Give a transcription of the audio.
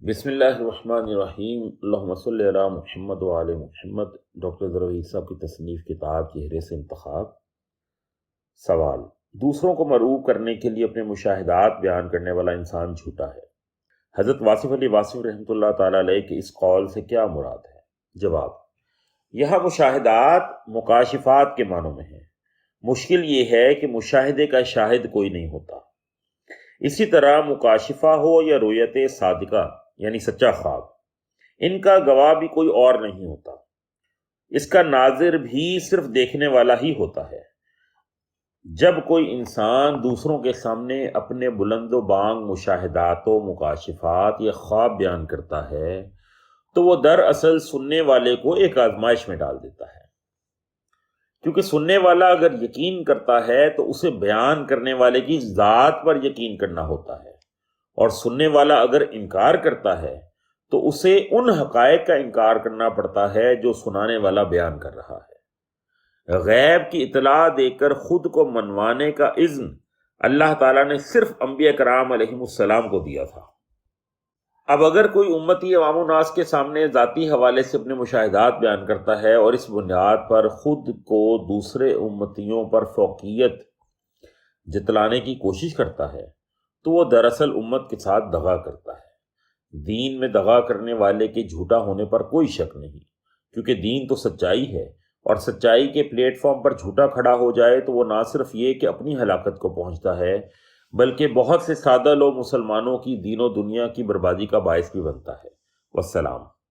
بسم اللہ الرحمن الرحیم، اللہم صلی علی محمد وعلی محمد۔ ڈاکٹر ظہیر صاحب کی تصنیف کتاب چہرے سے انتخاب۔ سوال: دوسروں کو مرعوب کرنے کے لیے اپنے مشاہدات بیان کرنے والا انسان جھوٹا ہے۔ حضرت واصف علی واصف رحمۃ اللہ تعالیٰ علیہ کے اس قول سے کیا مراد ہے؟ جواب: یہاں مشاہدات مکاشفات کے معنوں میں ہیں۔ مشکل یہ ہے کہ مشاہدے کا شاہد کوئی نہیں ہوتا۔ اسی طرح مکاشفہ ہو یا رؤیت صادقہ یعنی سچا خواب، ان کا گواہ بھی کوئی اور نہیں ہوتا۔ اس کا ناظر بھی صرف دیکھنے والا ہی ہوتا ہے۔ جب کوئی انسان دوسروں کے سامنے اپنے بلند و بانگ مشاہدات و مکاشفات یا خواب بیان کرتا ہے تو وہ دراصل سننے والے کو ایک آزمائش میں ڈال دیتا ہے، کیونکہ سننے والا اگر یقین کرتا ہے تو اسے بیان کرنے والے کی ذات پر یقین کرنا ہوتا ہے، اور سننے والا اگر انکار کرتا ہے تو اسے ان حقائق کا انکار کرنا پڑتا ہے جو سنانے والا بیان کر رہا ہے۔ غیب کی اطلاع دے کر خود کو منوانے کا اذن اللہ تعالیٰ نے صرف انبیاء کرام علیہم السلام کو دیا تھا۔ اب اگر کوئی امتی عوام الناس کے سامنے ذاتی حوالے سے اپنے مشاہدات بیان کرتا ہے اور اس بنیاد پر خود کو دوسرے امتیوں پر فوقیت جتلانے کی کوشش کرتا ہے تو وہ دراصل امت کے ساتھ دغا کرتا ہے۔ دین میں دغا کرنے والے کے جھوٹا ہونے پر کوئی شک نہیں، کیونکہ دین تو سچائی ہے، اور سچائی کے پلیٹ فارم پر جھوٹا کھڑا ہو جائے تو وہ نہ صرف یہ کہ اپنی ہلاکت کو پہنچتا ہے بلکہ بہت سے سادہ لوگ مسلمانوں کی دین و دنیا کی بربادی کا باعث بھی بنتا ہے۔ والسلام۔